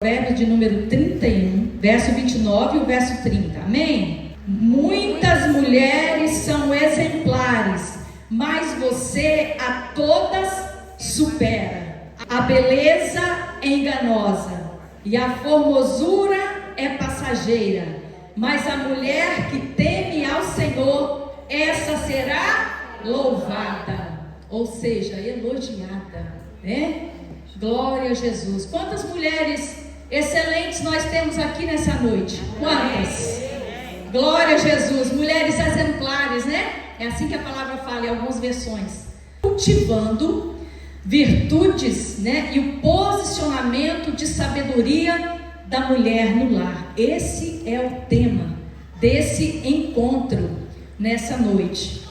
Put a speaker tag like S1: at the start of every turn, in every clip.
S1: Provérbios de número 31, verso 29 e o verso 30. Amém? Muitas mulheres são exemplares, mas você a todas supera. A beleza é enganosa e a formosura é passageira, mas a mulher que teme ao Senhor, essa será louvada, ou seja, elogiada, né? Glória a Jesus. Quantas mulheres excelentes nós temos aqui nessa noite? Quantas? Glória a Jesus. Mulheres exemplares, né? É assim que a palavra fala em algumas versões. Cultivando virtudes, né? E o posicionamento de sabedoria da mulher no lar. Esse é o tema desse encontro nessa noite.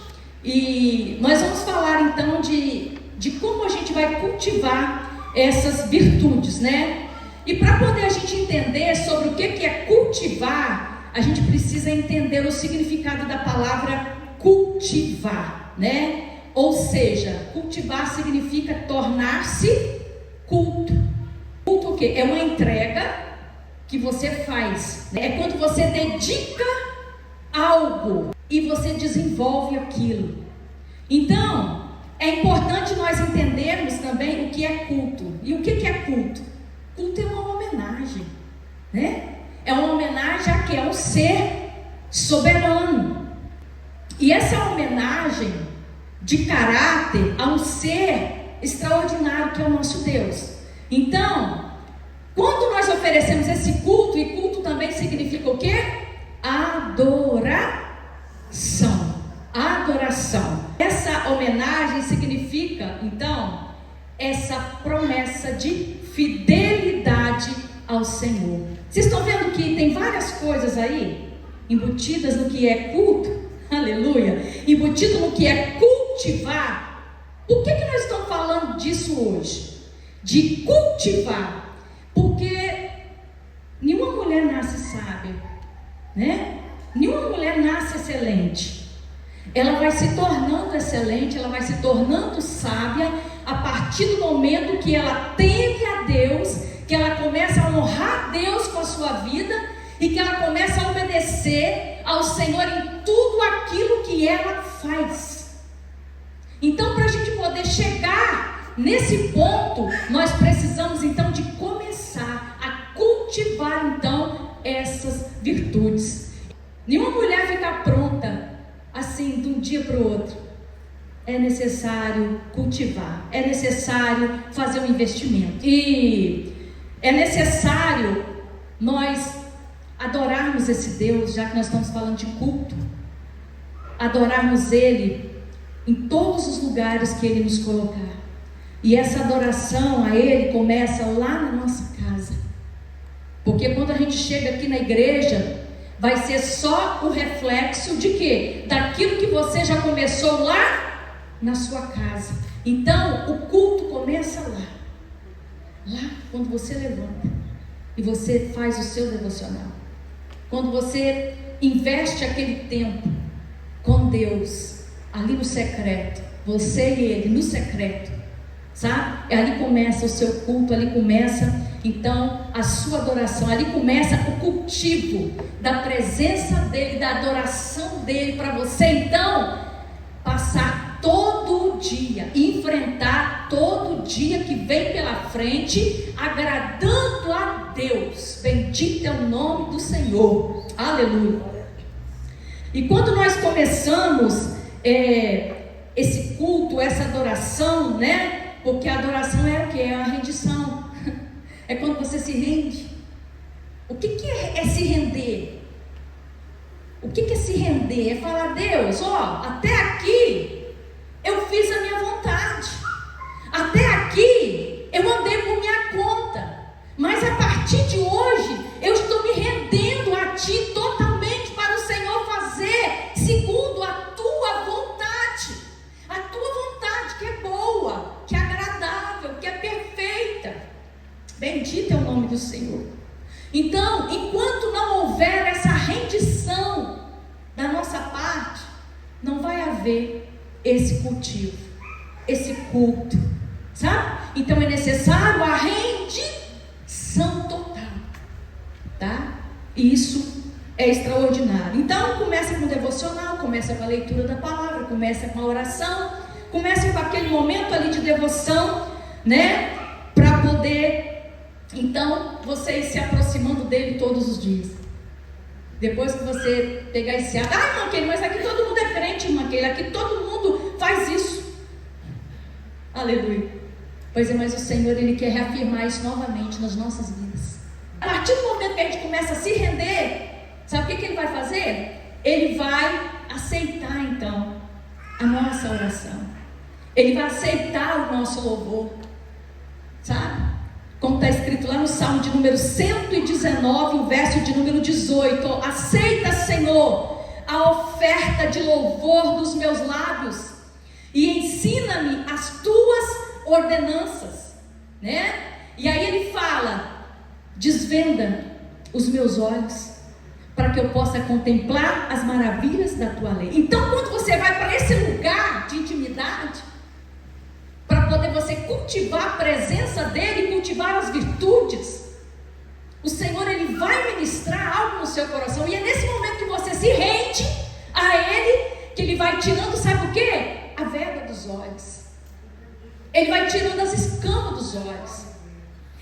S1: E nós vamos falar então de como a gente vai cultivar essas virtudes, né? E para poder a gente entender sobre o que é cultivar, a gente precisa entender o significado da palavra cultivar, né? Ou seja, cultivar significa tornar-se culto. Culto o quê? É uma entrega que você faz, né? É quando você dedica algo e você desenvolve aquilo. Então, é importante nós entendermos também o que é culto. E o que é culto? Culto é uma homenagem, né? É uma homenagem a quê? A um ser soberano. E essa homenagem de caráter a um ser extraordinário que é o nosso Deus. Então, quando nós oferecemos esse culto, e culto também significa o quê? Adoração. Adoração. Essa homenagem significa, então, essa promessa de fidelidade ao Senhor. Vocês estão vendo que tem várias coisas aí embutidas no que é culto? Aleluia! Embutido no que é cultivar. Por que nós estamos falando disso hoje? De cultivar. Porque nenhuma mulher nasce sábia, né? Nenhuma mulher nasce excelente. Ela vai se tornando excelente, ela vai se tornando sábia a partir do momento que ela teme a Deus, que ela começa a honrar Deus com a sua vida e que ela começa a obedecer ao Senhor em tudo aquilo que ela faz. Então, para a gente poder chegar nesse ponto, nós precisamos então de começar a cultivar então essas virtudes. Nenhuma mulher fica pronta assim, de um dia para o outro. É necessário cultivar, é necessário fazer um investimento, e é necessário nós adorarmos esse Deus, já que nós estamos falando de culto, adorarmos Ele em todos os lugares que Ele nos colocar. E essa adoração a Ele começa lá na nossa casa, porque quando a gente chega aqui na igreja, vai ser só o reflexo de quê? Daquilo que você já começou lá na sua casa. Então, o culto começa lá. Lá, quando você levanta e você faz o seu devocional. Quando você investe aquele tempo com Deus, ali no secreto. Você e Ele no secreto. Sabe? Ali começa o seu culto, ali começa então a sua adoração, ali começa o cultivo da presença dEle, da adoração dEle, para você então passar todo dia, enfrentar todo dia que vem pela frente, agradando a Deus. Bendito é o nome do Senhor, aleluia. E quando nós começamos esse culto, essa adoração, né? Porque a adoração é o que? É a rendição. É quando você se rende. O que é se render? O que é se render? É falar: Deus, ó, até aqui eu fiz a minha vontade. Até aqui eu andei por minha conta. Mas a partir de hoje eu estou me rendendo a Ti totalmente, para o Senhor fazer segundo a Tua vontade. A Tua vontade que é boa, que é agradável, que é perfeita. Bendito é o nome do Senhor. Então, enquanto não houver essa rendição da nossa parte, não vai haver esse cultivo, esse culto, sabe? Então é necessário a rendição total. tá? E isso é extraordinário. Então começa com o devocional, começa com a leitura da palavra, começa com a oração, começa com aquele momento ali de devoção, né? Para poder, então, você ir se aproximando dele todos os dias. Depois que você pegar esse hábito, irmã Keila, mas aqui todo mundo é crente, irmã Keila, aqui todo mundo faz isso. Aleluia. Pois é, mas o Senhor, Ele quer reafirmar isso novamente nas nossas vidas. A partir do momento que a gente começa a se render, sabe o que Ele vai fazer? Ele vai aceitar então a nossa oração. Ele vai aceitar o nosso louvor. Sabe? Como está escrito lá no Salmo de número 119, o verso de número 18. Aceita, Senhor, a oferta de louvor dos meus lábios e ensina-me as tuas ordenanças, né? E aí ele fala: desvenda os meus olhos para que eu possa contemplar as maravilhas da tua lei. Então, quando você vai para esse lugar de intimidade, para poder você cultivar a presença dele, cultivar as virtudes, o Senhor, Ele vai ministrar algo no seu coração. E é nesse momento que você se rende a Ele, que Ele vai tirando, sabe o quê? A verga dos olhos. Ele vai tirando as escamas dos olhos.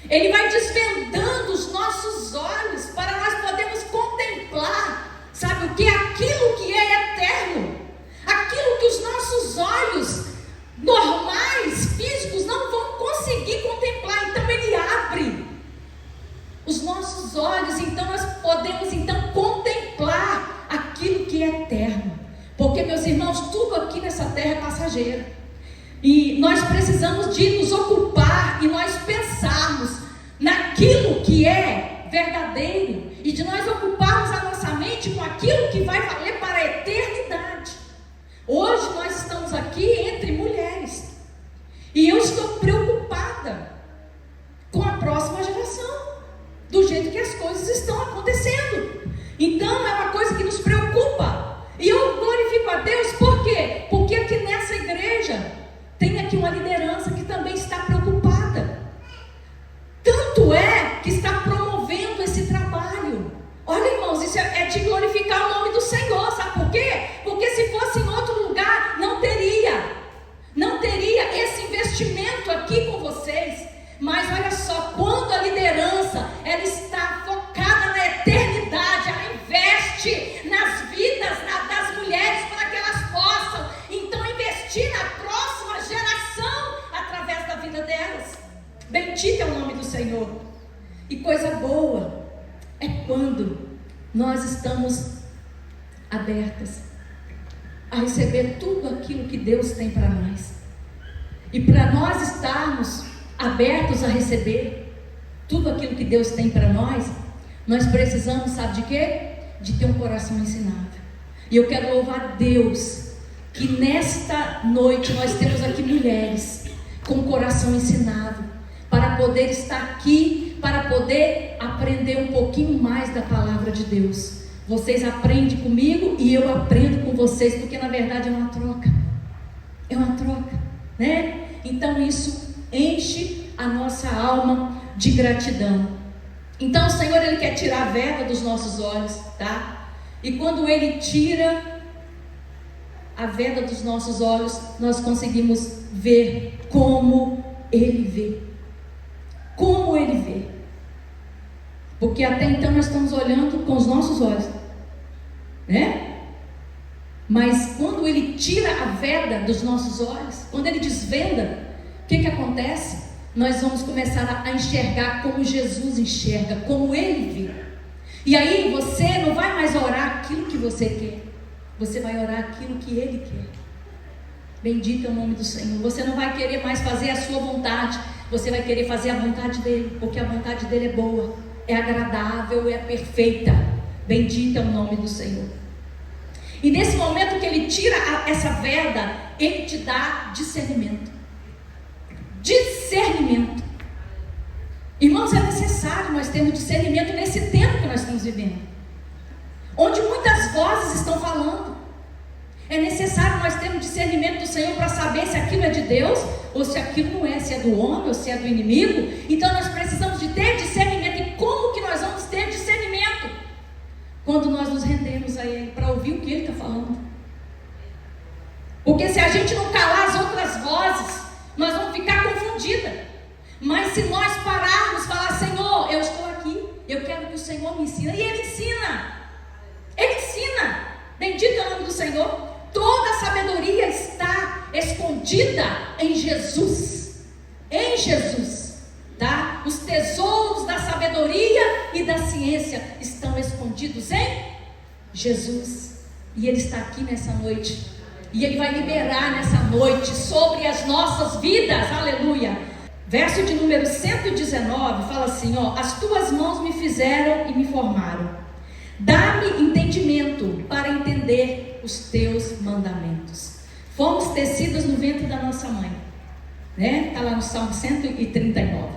S1: Ele vai desvendando os nossos olhos para nós podermos contemplar, sabe o que? Aquilo que é eterno, aquilo que os nossos olhos normais, físicos, não vão conseguir contemplar. Então Ele abre os nossos olhos, então nós podemos então contemplar aquilo que é eterno. Porque, meus irmãos, tudo aqui nessa terra é passageiro. E nós precisamos de nos ocupar e nós pensarmos naquilo que é verdadeiro e de nós ocuparmos a nossa mente com aquilo que vai valer para a eternidade. Hoje nós estamos aqui entre mulheres e eu estou preocupada com a próxima geração, do jeito que as coisas estão acontecendo. Então é uma coisa que nos preocupa. E eu glorifico a Deus, por quê? Porque aqui nessa igreja tem aqui uma liderança que também está preocupada. Tanto é que está promovendo esse trabalho. Olha, irmãos, isso é de glorificar o nome do Senhor. Sabe por quê? Porque se fosse em outro lugar, não teria esse investimento aqui com vocês. Mas olha só, quando a liderança ela está focada na eternidade, ela investe nas vidas das mulheres para que elas possam então investir na próxima geração através da vida delas. Bendito é o nome do Senhor. E coisa boa é quando nós estamos abertas a receber tudo aquilo que Deus tem para nós. E para nós estarmos abertos a receber tudo aquilo que Deus tem para nós, nós precisamos, sabe de quê? De ter um coração ensinado. E eu quero louvar Deus que nesta noite nós temos aqui mulheres com o coração ensinado, para poder estar aqui, para poder aprender um pouquinho mais da palavra de Deus. Vocês aprendem comigo e eu aprendo com vocês, porque na verdade é uma troca. É uma troca, né? Então isso enche a nossa alma de gratidão. Então o Senhor, Ele quer tirar a verga dos nossos olhos, tá? E quando Ele tira a verga dos nossos olhos, nós conseguimos ver como Ele vê. Como Ele vê. Porque até então nós estamos olhando com os nossos olhos, né? Mas quando Ele tira a verga dos nossos olhos, quando Ele desvenda, o que acontece? Nós vamos começar a enxergar como Jesus enxerga, como Ele vê. E aí você não vai mais orar aquilo que você quer, você vai orar aquilo que Ele quer. Bendito é o nome do Senhor. Você não vai querer mais fazer a sua vontade, você vai querer fazer a vontade dEle, porque a vontade dEle é boa, é agradável, é perfeita. Bendito é o nome do Senhor. E nesse momento que Ele tira essa verga, Ele te dá discernimento. Discernimento. Irmãos, é necessário nós termos discernimento nesse tempo que nós estamos vivendo, onde muitas vozes estão falando. É necessário nós termos discernimento do Senhor para saber se aquilo é de Deus ou se aquilo não é, se é do homem ou se é do inimigo. Então nós precisamos de ter discernimento. E como que nós vamos ter discernimento Senhor me ensina. E Ele ensina. Ele ensina. Bendito é o nome do Senhor. Toda a sabedoria está escondida em Jesus. Em Jesus, tá? Os tesouros da sabedoria e da ciência estão escondidos em Jesus. E Ele está aqui nessa noite. E Ele vai liberar nessa noite sobre as nossas vidas. Aleluia. Verso de número 119 fala assim, ó: as tuas mãos me fizeram e me formaram. Dá-me entendimento para entender os teus mandamentos. Fomos tecidas no ventre da nossa mãe, né? Está lá no Salmo 139.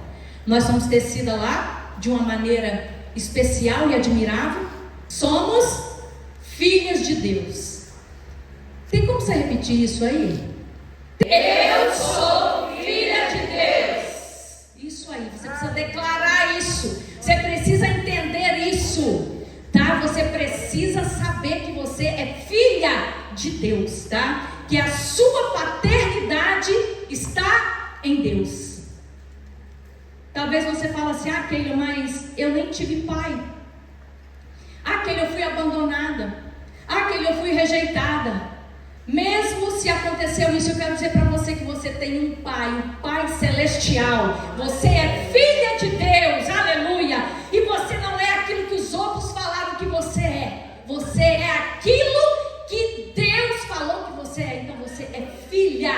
S1: Nós somos tecidas lá de uma maneira especial e admirável. Somos filhas de Deus. Tem como você repetir isso aí? Eu sou filha de Deus. Isso aí, você precisa declarar isso. Você precisa entender isso. Tá? Você precisa saber que você é filha de Deus, tá? Que a sua paternidade está em Deus. Talvez você fale assim: ah, Keila, mas eu nem tive pai. Ah, Keila, eu fui abandonada. Ah, Keila, eu fui rejeitada. Mesmo se aconteceu isso, eu quero dizer para você que você tem um Pai celestial. Você é filha de Deus, aleluia. E você não é aquilo que os outros falaram que você é. Você é aquilo que Deus falou que você é. Então você é filha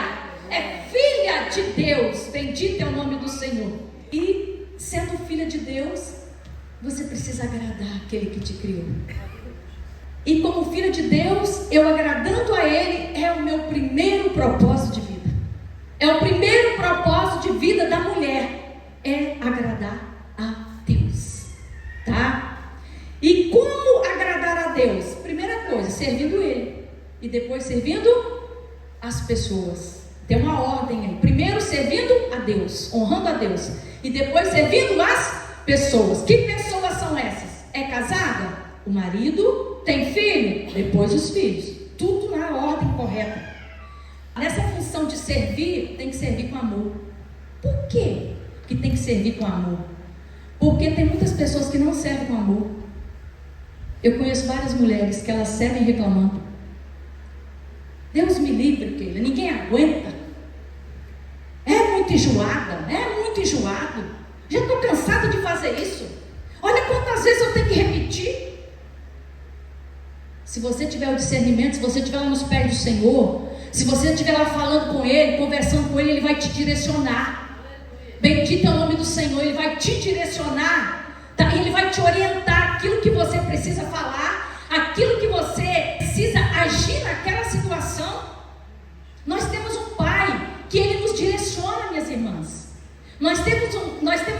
S1: de Deus. Bendito é o nome do Senhor. E sendo filha de Deus, você precisa agradar aquele que te criou. E como filha de Deus, eu agradando a Ele é o meu primeiro propósito de vida. É o primeiro propósito de vida da mulher, é agradar a Deus, tá? E como agradar a Deus? Primeira coisa, servindo Ele, e depois servindo as pessoas. Tem uma ordem aí. Primeiro servindo a Deus, honrando a Deus, e depois servindo as pessoas. Que pessoas são essas? É casada? O marido, tem filho, depois os filhos, tudo na ordem correta. Nessa função de servir, tem que servir com amor. Por quê que tem que servir com amor? Porque tem muitas pessoas que não servem com amor. Eu conheço várias mulheres que elas servem reclamando. Deus me livre, Keila, ninguém aguenta. É muito enjoada, é muito enjoado. Já estou cansada de fazer isso. Olha quantas vezes eu tenho que repetir. Se você tiver o discernimento, se você estiver lá nos pés do Senhor, se você estiver lá falando com Ele, conversando com Ele, Ele vai te direcionar. Bendito é o nome do Senhor. Ele vai te direcionar, tá? Ele vai te orientar aquilo que você precisa falar, aquilo que você precisa agir naquela situação. Nós temos um Pai que Ele nos direciona, minhas irmãs. Nós temos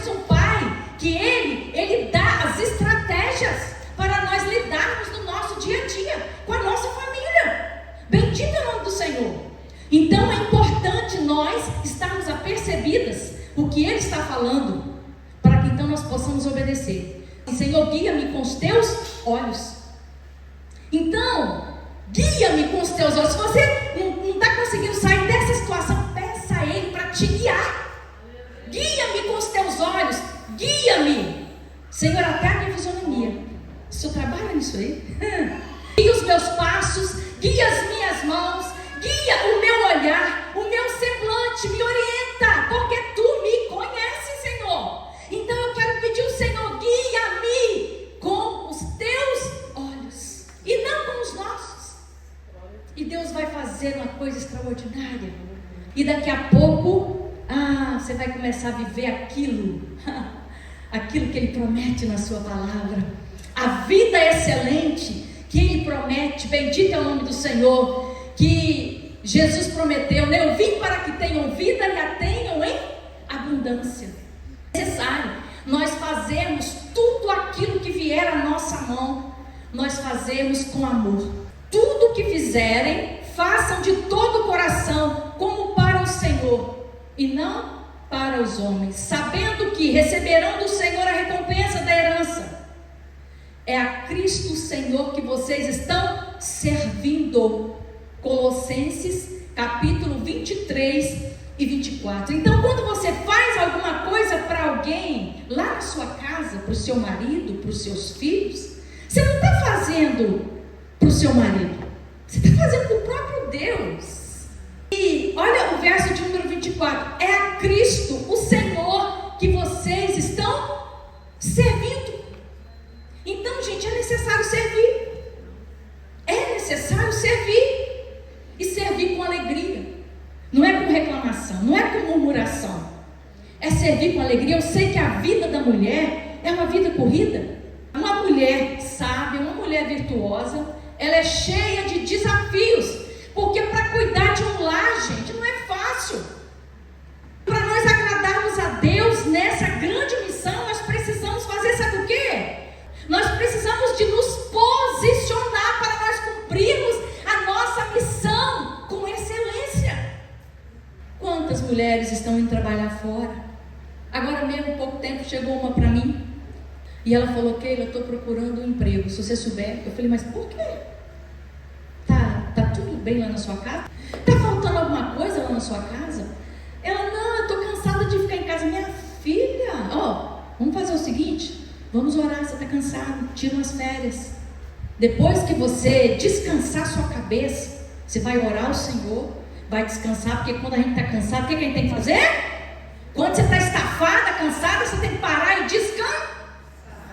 S1: um Pai que Ele dá as estratégias para nós lidarmos no nosso dia a dia, com a nossa família. Bendito é o nome do Senhor. Então é importante nós estarmos apercebidas o que Ele está falando, para que então nós possamos obedecer. Senhor, guia-me com os teus olhos. Então, guia-me com os teus olhos. Se você não está conseguindo sair dessa situação, peça a Ele para te guiar. Guia-me com os teus olhos. Guia-me, Senhor, até a minha fisionomia. O Senhor trabalha nisso aí? Guia os meus passos, guia as minhas mãos, guia o meu olhar, o meu semblante, me orienta, porque Tu me conheces, Senhor. Então eu quero pedir ao Senhor, guia-me com os Teus olhos e não com os nossos. E Deus vai fazer uma coisa extraordinária. E daqui a pouco, você vai começar a viver aquilo que Ele promete na Sua palavra. A vida excelente que Ele promete. Bendito é o nome do Senhor. Que Jesus prometeu, né? Eu vim para que tenham vida e a tenham em abundância. É necessário nós fazermos tudo aquilo que vier à nossa mão, nós fazermos com amor. Tudo que fizerem, façam de todo o coração, como para o Senhor e não para os homens, sabendo que receberão do Senhor a recompensa da herança. É a Cristo Senhor que vocês estão servindo. Colossenses capítulo 23 e 24. Então, quando você faz alguma coisa para alguém, lá na sua casa, para o seu marido, para os seus filhos, você não está fazendo para o seu marido, você está fazendo para o próprio Deus. E olha o verso de número 24: é a Cristo, o Senhor, que vocês estão servindo. Então, gente, é necessário servir. É necessário servir. E servir com alegria. Não é com reclamação, não é com murmuração. É servir com alegria. Eu sei que a vida da mulher é uma vida corrida. Uma mulher sábia, uma mulher virtuosa, ela é cheia de desafios. Porque para cuidar de um lar, gente, não é fácil. Para nós agradarmos a Deus nessa grande missão, nós precisamos fazer, sabe o quê? Nós precisamos de nos posicionar para nós cumprirmos a nossa missão com excelência. Quantas mulheres estão indo trabalhar fora? Agora mesmo, há pouco tempo, chegou uma para mim e ela falou: Keila, eu estou procurando um emprego, se você souber. Eu falei: mas por quê? Tá tudo bem lá na sua casa? Tá faltando alguma coisa lá na sua casa? Ela: não, eu estou cansada de ficar em casa. Minha filha, vamos fazer o seguinte, vamos orar, você está cansado, tira umas férias. Depois que você descansar sua cabeça, você vai orar ao Senhor, vai descansar, porque quando a gente está cansado, o que a gente tem que fazer? Quando você está estafada, cansada, você tem que parar e descansar.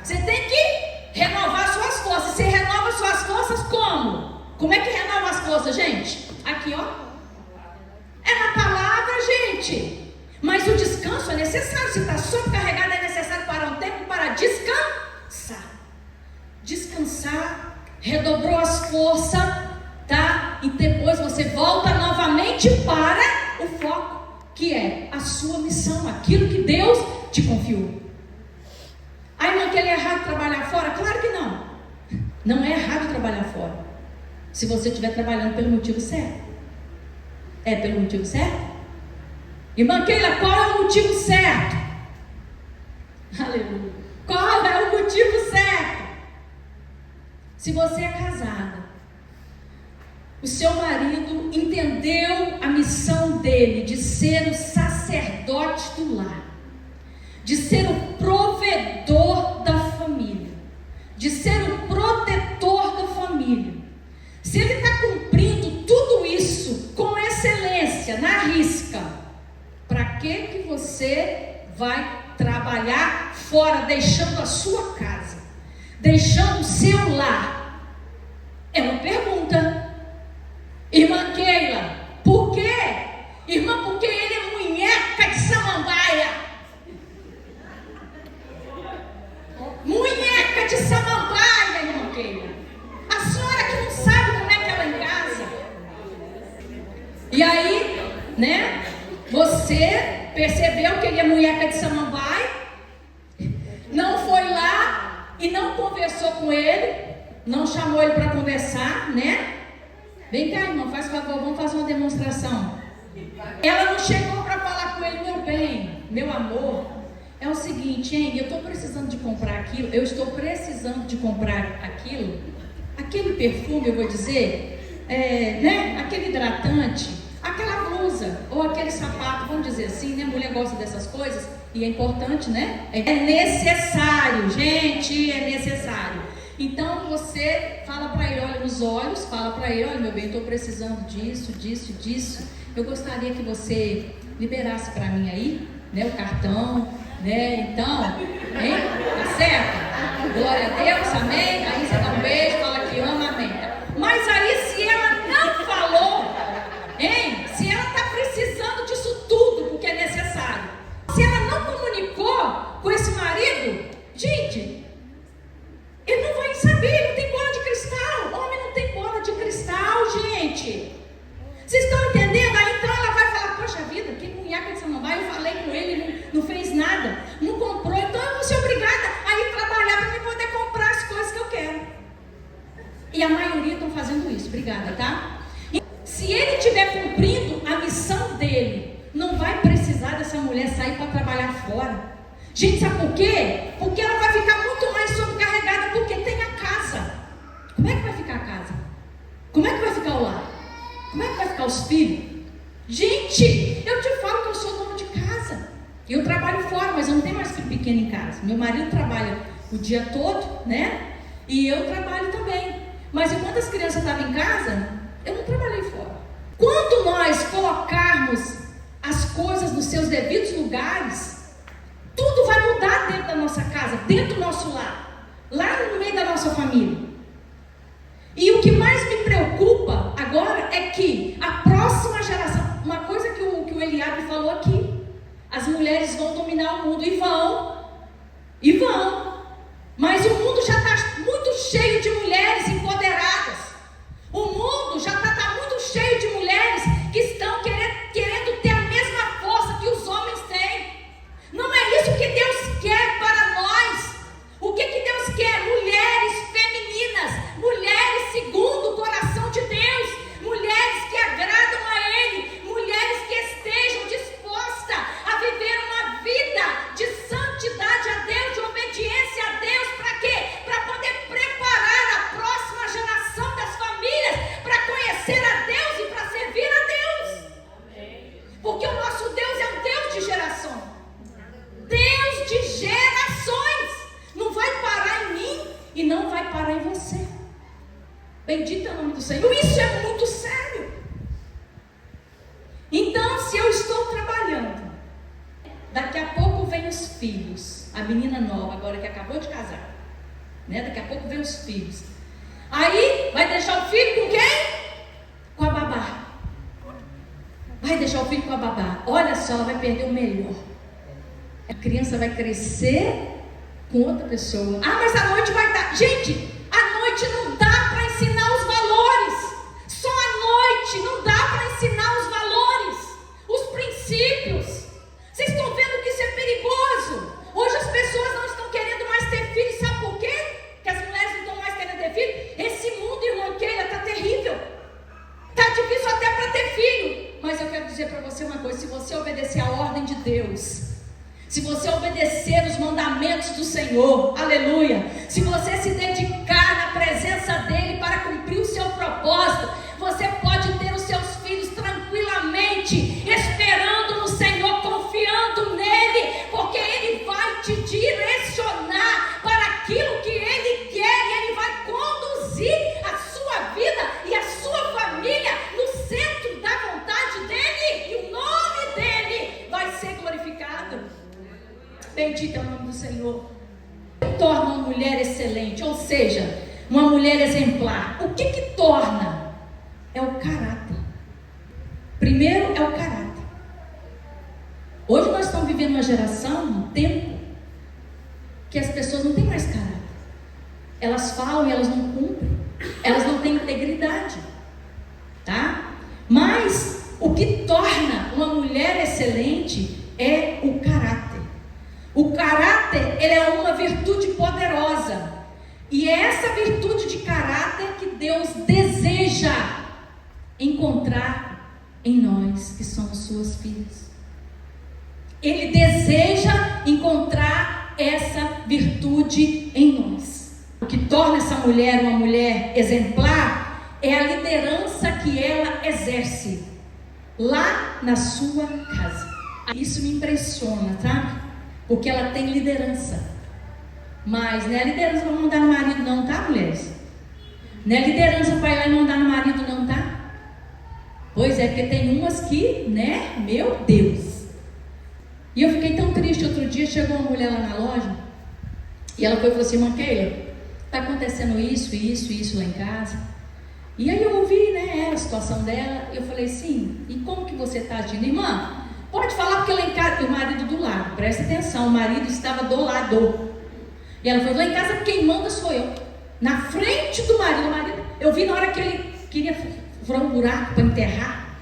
S1: Você tem que renovar suas forças. Você renova suas forças como? Como é que renova as forças, gente? Aqui, ó. É na palavra, gente. Mas o descanso é necessário. Se está sobrecarregado, é necessário parar um tempo para descansar. Descansar, redobrou as forças, tá? E depois você volta novamente para o foco, que é a sua missão, aquilo que Deus te confiou. Aí não é que ele é errado trabalhar fora? Claro que não. Não é errado trabalhar fora, se você estiver trabalhando pelo motivo certo. É pelo motivo certo? Irmã Keila, qual é o motivo certo? Aleluia. Qual é o motivo certo? Se você é casada, o seu marido entendeu a missão dele de ser o sacerdote do lar, de ser o provedor da família, de ser o protetor da família. Se ele está cumprindo tudo isso com excelência, na risca, para que você vai trabalhar fora, deixando a sua casa, deixando o seu lar? É uma pergunta. Irmã Keila, por quê? Irmã, porque ele é munheca de samambaia. Munheca de samambaia, irmã Keila. A senhora que não sabe como é que ela é em casa. E aí, né? Você percebeu que ele é munheca de samambaia, não foi lá e não conversou com ele, não chamou ele para conversar, né? Vem cá, irmão, faz favor, vamos fazer uma demonstração. Ela não chegou para falar com ele: meu bem, meu amor, é o seguinte, hein? Eu estou precisando de comprar aquilo, aquele perfume, eu vou dizer, né? Aquele hidratante, aquela blusa, ou aquele sapato, vamos dizer assim, né? A mulher gosta dessas coisas e é importante, né? É necessário, gente, é necessário. Então você fala para ele, olha nos olhos, fala para ele: olha, meu bem, eu estou precisando disso. Eu gostaria que você liberasse para mim aí, né, o cartão, né? Então, hein? Tá certo? Glória a Deus, amém? Aí você dá um beijo, fala que ama, amém. Mas aí, se ela não falou, hein? Se ela está precisando disso tudo, porque é necessário, se ela não comunicou com esse marido, gente, ele não vai saber, ele não tem bola de cristal. Homem não tem bola de cristal, gente. Vocês estão entendendo? Aí então ela vai falar: poxa vida, que munheca de samambaia, eu falei com ele, não fez nada, não comprou, então eu vou ser obrigada a ir trabalhar para me poder comprar as coisas que eu quero. E a maioria estão fazendo isso, obrigada, tá? E se ele estiver cumprindo a missão dele, não vai precisar dessa mulher sair para trabalhar fora. Gente, sabe por quê? Porque ela vai ficar muito mais sobrecarregada, porque tem a casa. Como é que vai ficar a casa? Como é que vai ficar o lar? Como é que vai ficar os filhos? Gente, eu te falo que eu sou dono de casa. Eu trabalho fora, mas eu não tenho mais filho pequeno em casa. Meu marido trabalha o dia todo, né? E eu trabalho também. Mas enquanto as crianças estavam em casa, eu não trabalhei fora. Quando nós colocarmos as coisas nos seus devidos lugares, tudo vai mudar dentro da nossa casa, dentro do nosso lar, lá no meio da nossa família. E o que mais me preocupa agora é que a próxima geração, uma coisa que o Eliabe falou aqui, as mulheres vão dominar o mundo, e vão, mas o mundo já está muito cheio de mulheres empoderadas, o mundo já está muito cheio de mulheres que estão querendo ter a mesma força que os homens têm. Não é isso que Deus quer para nós. O que Deus quer? Mulheres femininas, mulheres segundo o coração de Deus, mulheres que agradam a Ele, mulheres que estejam dispostas a viver uma vida de santidade a Deus, de obediência a Deus. Para quê? Para poder preparar a próxima geração das famílias para conhecer a Deus e para servir a Deus. Porque o nosso Deus é um Deus de geração, Deus de gerações. Não vai parar em mim e não vai parar em você. Bendito é o nome do Senhor. Isso é muito sério. Então, se eu estou trabalhando, daqui a pouco vem os filhos, a menina nova agora que acabou de casar, né? Daqui a pouco vem os filhos. Aí vai deixar o filho com quem? Com a babá. Vai deixar o filho com a babá. Olha só, ela vai perder o melhor. A criança vai crescer com outra pessoa. Ah, mas a noite vai dar. Gente, a noite não dá para ensinar os valores. Só a noite não dá para ensinar os valores, os princípios. Vocês estão vendo que isso é perigoso? Hoje as pessoas não estão querendo mais ter filhos. Sabe por quê? Que as mulheres não estão mais querendo ter filho? Esse mundo, irmã Keila, está terrível. Está difícil até para ter filho. Mas eu quero dizer para você uma coisa: se você obedecer a ordem de Deus, se você obedecer os mandamentos do Senhor, aleluia, se você se dedicar na presença dEle para cumprir o seu propósito, você pode ter os seus filhos tranquilamente, esperando no Senhor, confiando nele, porque Ele vai te direcionar para aquilo que Ele quer, e Ele vai conduzir a sua vida e a sua família no centro da vontade dEle, e o nome dEle vai ser glorificado. Bendito é o nome do Senhor. Torna uma mulher excelente, ou seja, uma mulher exemplar. O que torna? É o caráter. Primeiro é o caráter. Hoje nós estamos vivendo uma geração, um tempo, que as pessoas não têm mais caráter. Elas falam e elas não cumprem. Elas não têm integridade. Tá? Mas o que torna uma mulher excelente é o caráter. O caráter, ele é uma virtude poderosa. E é essa virtude de caráter que Deus deseja encontrar em nós, que somos suas filhas. Ele deseja encontrar essa virtude em nós. O que torna essa mulher uma mulher exemplar é a liderança que ela exerce lá na sua casa. Isso me impressiona, tá? Porque ela tem liderança. Mas não é liderança para mandar no marido não, tá, mulheres? Não é liderança para ir lá e mandar no marido não, tá? Pois é, porque tem umas que, né, meu Deus. E eu fiquei tão triste outro dia, chegou uma mulher lá na loja, e ela foi e falou assim: irmã Keila, está acontecendo isso lá em casa. E aí eu ouvi, né, a situação dela, e eu falei: sim, e como que você está agindo? Irmã, pode falar, porque lá em casa, o marido do lado, presta atenção, o marido estava do lado. E ela falou: lá em casa quem manda sou eu. Na frente do marido, eu vi na hora que ele queria furar um buraco para enterrar,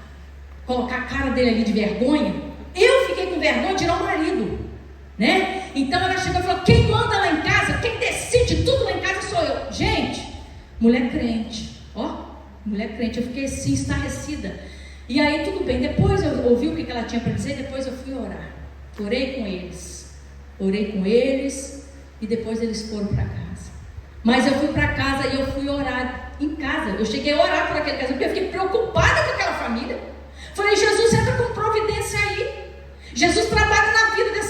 S1: colocar a cara dele ali de vergonha. Eu fiquei com vergonha de tirar o marido, né? Então ela chegou e falou: quem manda lá em casa, quem decide tudo lá em casa sou eu. Gente, mulher crente, ó, mulher crente. Eu fiquei assim, estarrecida. E aí tudo bem, depois eu ouvi o que ela tinha para dizer, depois eu fui orar. Orei com eles e depois eles foram para casa. Mas eu fui para casa e eu fui orar em casa. Eu cheguei a orar por aquele casamento, porque eu fiquei preocupada com aquela família. Falei: Jesus, entra com providência aí. Jesus trabalha na vida dessa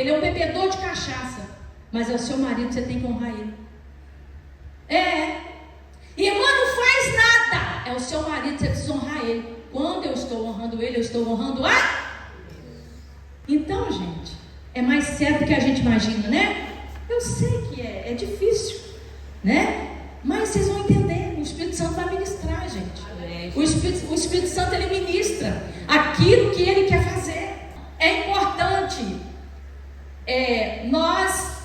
S1: ele é um bebedor de cachaça, mas é o seu marido, você tem que honrar ele. Irmã, não faz nada, é o seu marido, você precisa honrar ele. Quando eu estou honrando ele, eu estou honrando a... Então, gente, é mais certo que a gente imagina, né? Eu sei que é difícil, né? Mas vocês vão entender, o Espírito Santo vai ministrar, gente. O Espírito Santo, ele ministra aquilo que ele quer fazer. É importante nós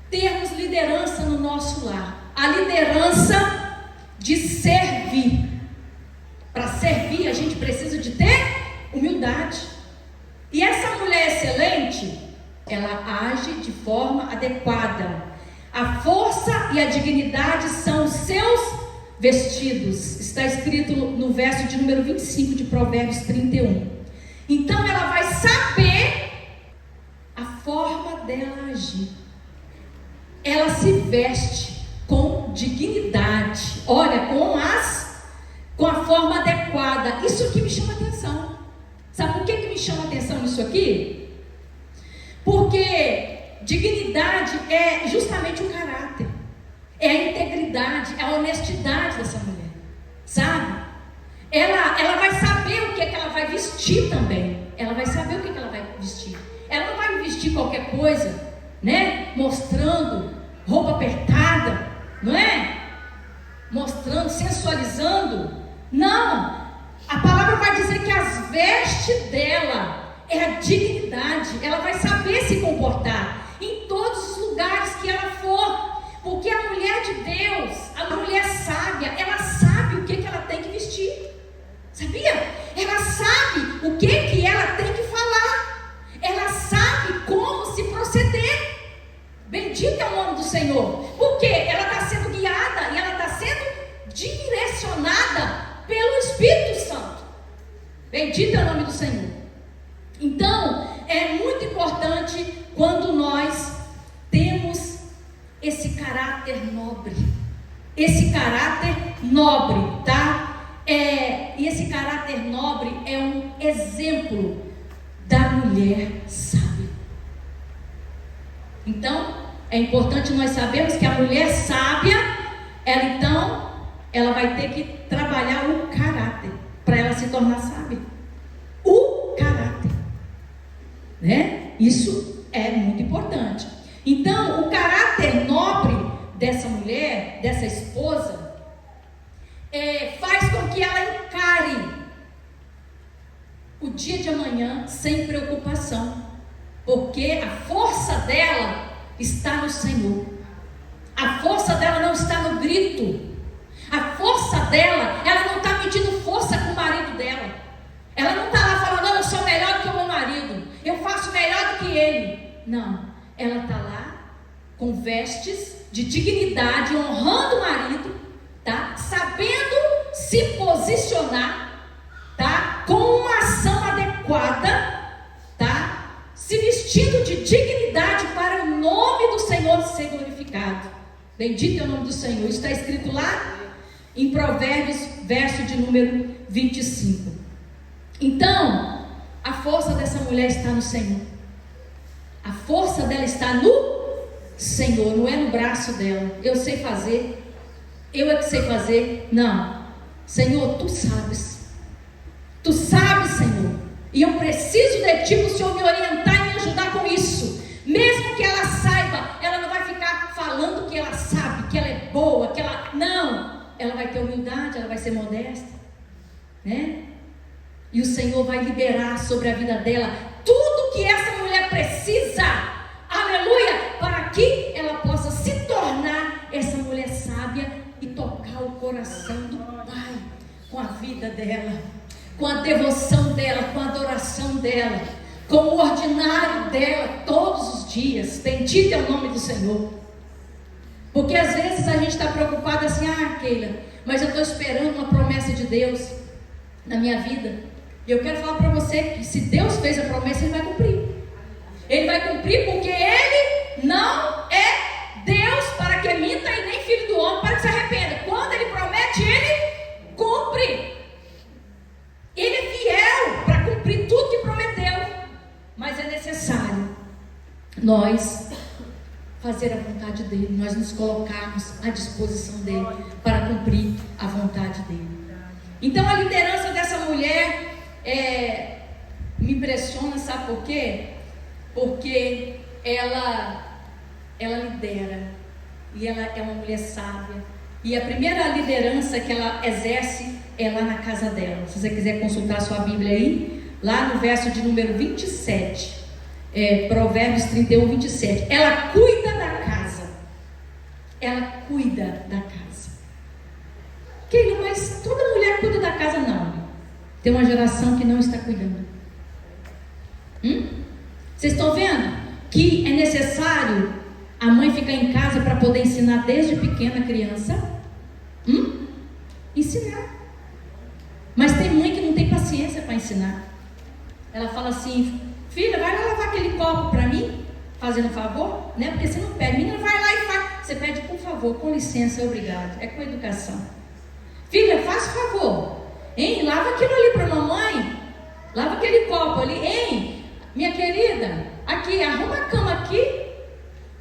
S1: termos liderança no nosso lar. A liderança de servir. Para servir, a gente precisa de ter humildade. E essa mulher excelente, ela age de forma adequada. A força e a dignidade são os seus vestidos. Está escrito no verso de número 25 de Provérbios 31. Então ela vai saber a forma dela agir. Ela se veste com dignidade. Olha, com a forma adequada. Isso aqui me chama atenção. Sabe por que me chama atenção isso aqui? Porque dignidade é justamente o caráter, é a integridade, é a honestidade dessa mulher, sabe? Ela vai saber o que ela vai vestir também. Ela vai saber o que ela vai vestir. Ela não vai vestir qualquer coisa, né? Mostrando roupa apertada, não é? Mostrando, sensualizando. Não. A palavra vai dizer que as vestes dela é a dignidade. Ela vai saber se comportar em todos os lugares que ela for, porque a mulher de Deus, a mulher sábia, ela sabe o que ela tem que vestir, sabia? Ela sabe o que ela tem que falar, ela sabe como se proceder. Bendito é o nome do Senhor, porque ela está sendo guiada e ela está sendo direcionada pelo Espírito Santo. Bendito é o nome do Senhor. Então, é muito importante quando nós temos esse caráter nobre. Esse caráter nobre, tá? E esse caráter nobre é um exemplo da mulher sábia. Então, é importante nós sabermos que a mulher sábia, ela vai ter que trabalhar o caráter para ela se tornar sábia. O caráter, né? Isso é muito importante. Então, o caráter nobre dessa mulher, dessa esposa, faz com que ela encare o dia de amanhã sem preocupação, porque a força dela está no Senhor. A força dela não está no grito. A força dela, ela não está medindo força com o marido dela. Ela não está lá falando, não, eu sou melhor do que o meu marido, eu faço melhor do que ele. Não, ela está lá com vestes de dignidade, honrando o marido, tá? Sabendo se posicionar, tá? Com uma ação adequada, tá? Se vestindo de dignidade para o nome do Senhor ser glorificado. Bendito é o nome do Senhor. Isso está escrito lá em Provérbios, verso de número 25. Então, a força dessa mulher está no Senhor. A força dela está no Senhor, não é no braço dela. Eu sei fazer, eu é que sei fazer. Não, Senhor, Tu sabes. Tu sabes, Senhor. E eu preciso de Ti para o Senhor me orientar e me ajudar com isso. Mesmo que ela saiba, ela não vai ficar falando que ela sabe, que ela é boa, que ela... Não, ela vai ter humildade, ela vai ser modesta, né? E o Senhor vai liberar sobre a vida dela tudo que essa mulher precisa, aleluia, para que ela possa se tornar essa mulher sábia e tocar o coração do Pai com a vida dela, com a devoção dela, com a adoração dela, com o ordinário dela todos os dias. Bendito é o nome do Senhor. Porque às vezes a gente está preocupado assim, Keila, mas eu estou esperando uma promessa de Deus na minha vida. E eu quero falar para você que se Deus fez a promessa, Ele vai cumprir. Ele vai cumprir porque Ele não é Deus para que minta e nem filho do homem para que se arrependa. Quando Ele promete, Ele cumpre. Ele é fiel para cumprir tudo que prometeu. Mas é necessário nós fazer a vontade dele, nós nos colocarmos à disposição dele para cumprir a vontade dele. Então a liderança dessa mulher me impressiona, sabe por quê? Porque ela lidera, e ela é uma mulher sábia, e a primeira liderança que ela exerce é lá na casa dela. Se você quiser consultar a sua Bíblia aí, lá no verso de número 27, Provérbios 31, 27, ela cuida da casa. Ela cuida da casa. Querido, mas toda mulher cuida da casa? Não. Tem uma geração que não está cuidando. Vocês estão vendo que é necessário a mãe ficar em casa para poder ensinar desde pequena a criança? Ensinar. Mas tem mãe que não tem paciência para ensinar. Ela fala assim: filha, vai lá lavar aquele copo para mim, fazendo um favor, né? Porque você não pede. Menina, vai lá e faz. Você pede por favor, com licença, obrigado. É com educação. Filha, faz favor, hein? Lava aquilo ali para mamãe. Lava aquele copo ali, hein? Minha querida, aqui, arruma a cama aqui.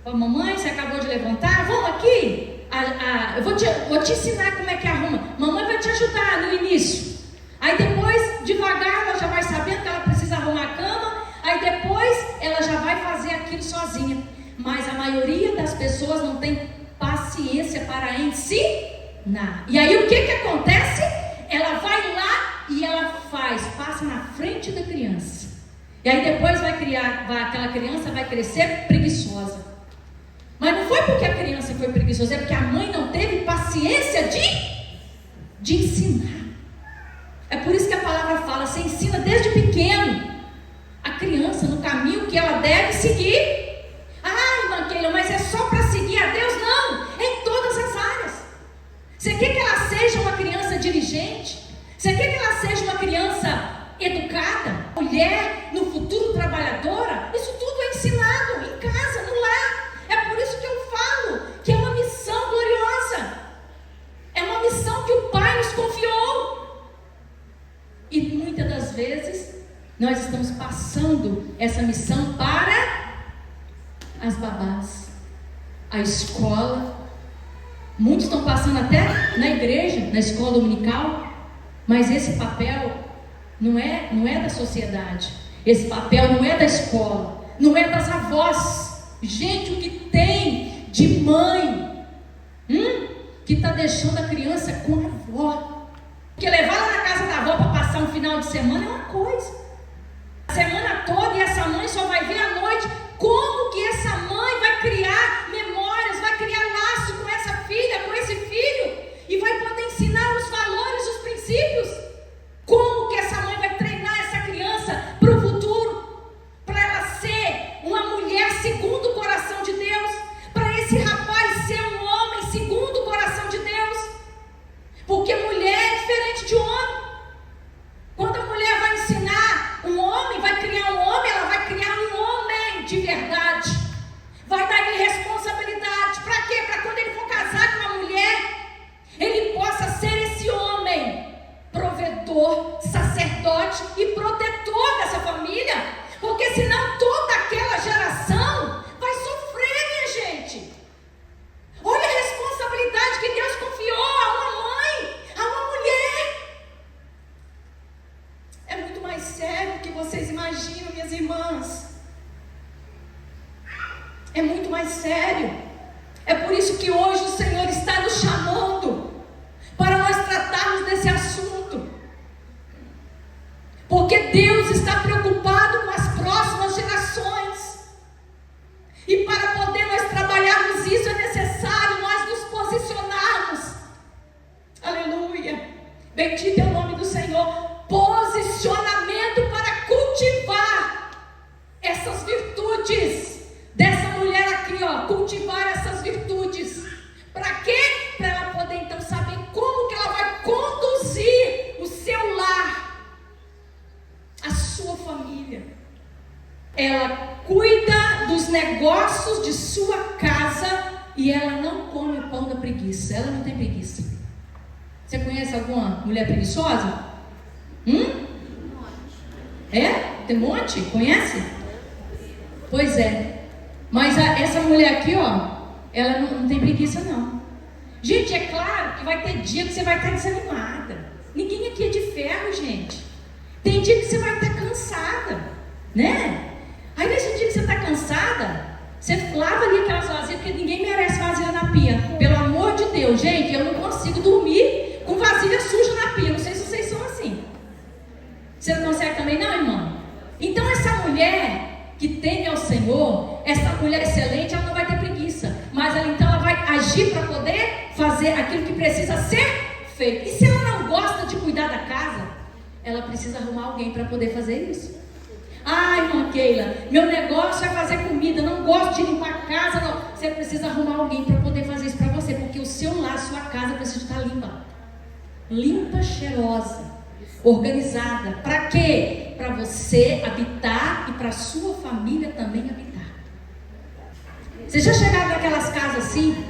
S1: Ó, mamãe, você acabou de levantar, vamos aqui. Eu vou te ensinar como é que arruma. Mamãe vai te ajudar no início. Aí depois, devagar, ela já vai sabendo que ela precisa arrumar a cama. Aí depois, ela já vai fazer aquilo sozinha. Mas a maioria das pessoas não tem paciência para ensinar. E aí o que acontece? Ela vai lá e ela passa na frente da criança. E aí depois aquela criança vai crescer preguiçosa. Mas não foi porque a criança foi preguiçosa, é porque a mãe não teve paciência de ensinar. É por isso que a palavra fala: você ensina desde pequeno a criança no caminho que ela deve seguir. Irmã Keila, mas é só para seguir a Deus? Não, é em todas as áreas. Você quer que ela seja uma criança diligente? Você quer que ela seja uma criança educada? Mulher, no futuro trabalhadora? Isso tudo é ensinado em casa, no lar. É por isso que eu falo que é uma missão gloriosa. É uma missão que o Pai nos confiou. E muitas das vezes nós estamos passando essa missão para as babás, a escola. Muitos estão passando até na igreja, na escola dominical. Mas esse papel não é da sociedade. Esse papel não é da escola, não é das avós. Gente, o que tem de mãe que está deixando a criança com a avó? Porque levar ela na casa da avó para passar um final de semana é uma coisa. A semana toda, e essa mãe só vai ver à noite. Como que essa mãe vai criar memórias, vai criar laço com essa filha, com esse filho, e vai poder ensinar os valores, os princípios? Como que essa mãe vai treinar essa criança para o futuro? Para ela ser uma mulher segundo o coração de Deus, para esse rapaz ser um homem segundo o coração de Deus. Porque mulher é diferente de homem. Quando a mulher vai ensinar um homem, vai criar um homem, ela vai criar um homem de verdade. Vai dar ele responsabilidade. Para quê? Para quando ele for casar com uma mulher, ele possa ser esse homem provedor, sacerdote e protetor dessa família. Porque senão toda aquela geração vai sofrer, minha gente. Olha a responsabilidade que Deus confiou a uma mãe, a uma mulher. É muito mais sério do que vocês imaginam, minhas irmãs. É muito mais sério. É por isso que hoje o Senhor está nos chamando para nós tratarmos desse assunto. Porque Deus está preocupado com as próximas gerações. E para poder nós trabalharmos isso, é necessário nós nos posicionarmos. Aleluia. Bendito é o nome do Senhor. Posicionamento para cultivar essas virtudes dessa mulher aqui, cultivar essas virtudes. Para quê? Para ela poder então saber como que ela vai conduzir o seu lar, a sua família. Ela cuida dos negócios de sua casa e ela não come o pão da preguiça. Ela não tem preguiça. Você conhece alguma mulher preguiçosa? É? Tem um monte? Conhece? Pois é. Mas essa mulher aqui, ó, ela não tem preguiça não. Gente, é claro que vai ter dia que você vai estar desanimada. Ninguém aqui é de ferro, gente. Tem dia que você vai estar cansada, né? Aí nesse dia que você está cansada, você lava ali aquelas vasilhas, porque ninguém merece vasilha na pia. Pelo amor de Deus, gente, eu não consigo dormir com vasilha suja na pia. Não sei se vocês são assim. Você não consegue também não, irmão? Então essa mulher que teme ao Senhor, essa mulher excelente, ela não vai ter preguiça. Mas ela vai agir para poder fazer aquilo que precisa ser feito. E se ela não gosta de cuidar da casa, ela precisa arrumar alguém para poder fazer isso. Ah, irmã Keila, meu negócio é fazer comida, não gosto de limpar a casa, não. Você precisa arrumar alguém para poder fazer isso para você, porque o seu lar, a sua casa precisa estar limpa. Limpa, cheirosa, organizada. Para quê? Para você habitar e para a sua família também habitar. Você já chegaram naquelas casas assim,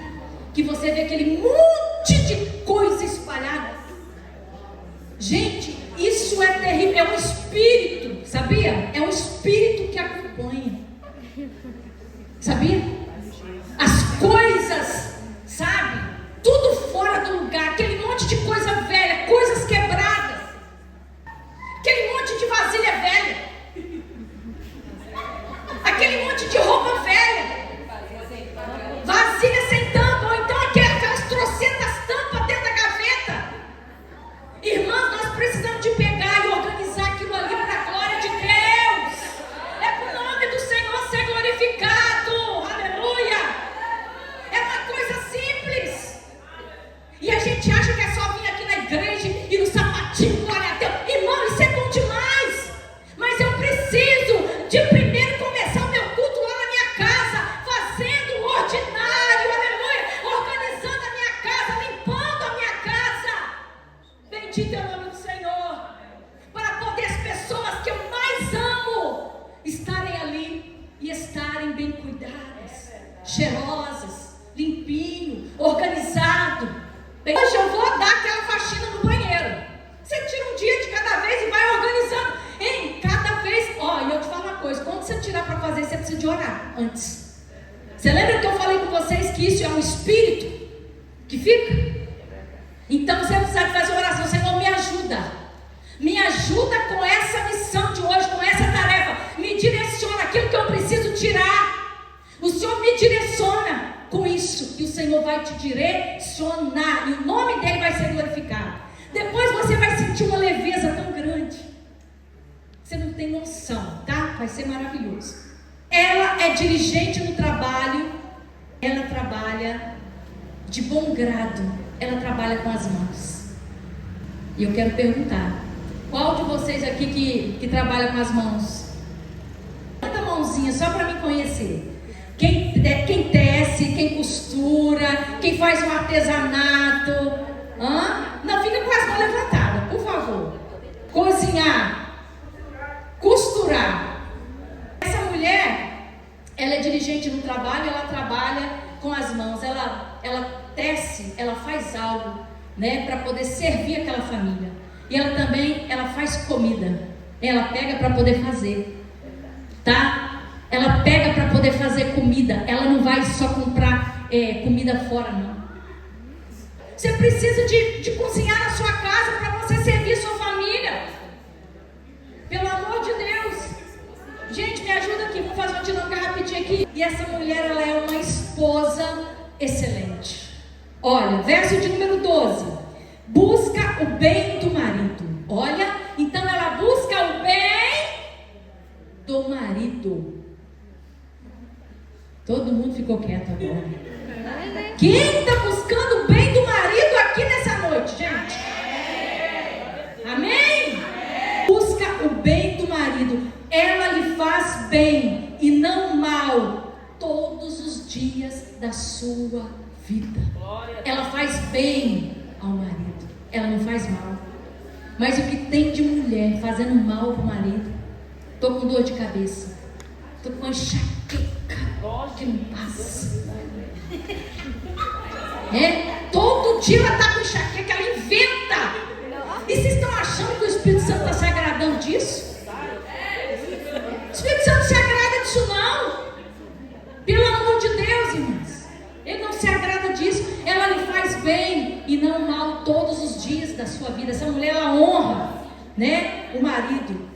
S1: que você vê aquele monte de coisa espalhada? Gente, isso é terrível, é um espírito, sabia? É um espírito que acompanha, sabia? As coisas, sabe? Tudo fora do lugar, aquele monte de coisa velha, coisas quebradas, aquele monte de vasilha velha, aquele monte de roupa velha, vasilha sem tampa, ou então aquelas trocentas tampas dentro da gaveta. Irmãos, nós precisamos de pegar e organizar aquilo ali para a glória de Deus. É para o nome do Senhor ser glorificado. Aleluia. É uma coisa simples. E a gente acha que é só vir aqui na igreja e no sapatinho, glória a Deus. Irmão, isso é bom demais. Mas eu preciso de primeiro começar o meu culto lá na minha casa, fazendo o ordinário, aleluia, organizando a minha casa, limpando a minha casa. Bendito é o nome do Senhor, para poder as pessoas que eu mais amo estarem ali e estarem bem cuidadas, cheirosas, limpinho, organizado. Hoje eu vou dar aquela faxina no banheiro. Você tira um dia de cada vez e vai organizando. Hein? Cada vez, ó, e eu te falo uma coisa, quando você tirar para fazer, você precisa de orar antes. Você lembra que eu falei com vocês que isso é um espírito que fica? Então você precisa fazer oração. Senhor, me ajuda com essa missão de hoje, com essa tarefa, me direciona aquilo que eu preciso tirar. O Senhor me direciona com isso, e o Senhor vai te direcionar, e o nome dele vai ser glorificado. Depois você vai sentir uma leveza tão grande, você não tem noção, tá? Vai ser maravilhoso. Ela é diligente no trabalho, ela trabalha de bom grado, ela trabalha com as mãos. E eu quero perguntar, qual de vocês aqui que trabalha com as mãos? Levanta a mãozinha só para me conhecer. Quem tece, quem costura, quem faz um artesanato. Não, fica com as mãos levantadas, por favor. Cozinhar, costurar. Essa mulher, ela é diligente no trabalho, ela trabalha com as mãos, ela tece, ela faz algo, né, para poder servir aquela família. E ela faz comida, ela pega para poder fazer, tá? Ela pega para poder fazer comida, ela não vai só comprar comida fora, não. Você precisa de cozinhar na sua casa para você servir sua família. Pelo amor de Deus. Gente, me ajuda aqui, vamos fazer uma dinâmica rapidinho aqui. E essa mulher, ela é uma esposa excelente. Olha, verso de número 12. Busca o bem do marido. Olha, então ela busca o bem do marido. Todo mundo ficou quieto agora. Quem está buscando o bem do marido aqui nessa noite, gente? Amém? Busca o bem do marido. Ela lhe faz bem e não mal todos os dias da sua vida. Ela faz bem ao marido, ela não faz mal. Mas o que tem de mulher fazendo mal para o marido? Estou com dor de cabeça, estou com enxaqueca que não passa. Todo dia ela está com enxaqueca, ela inventa. E vocês estão achando que o Espírito Santo está se agradando disso? O Espírito Santo não se agrada disso não. vida. Essa mulher, ela honra, né, o marido.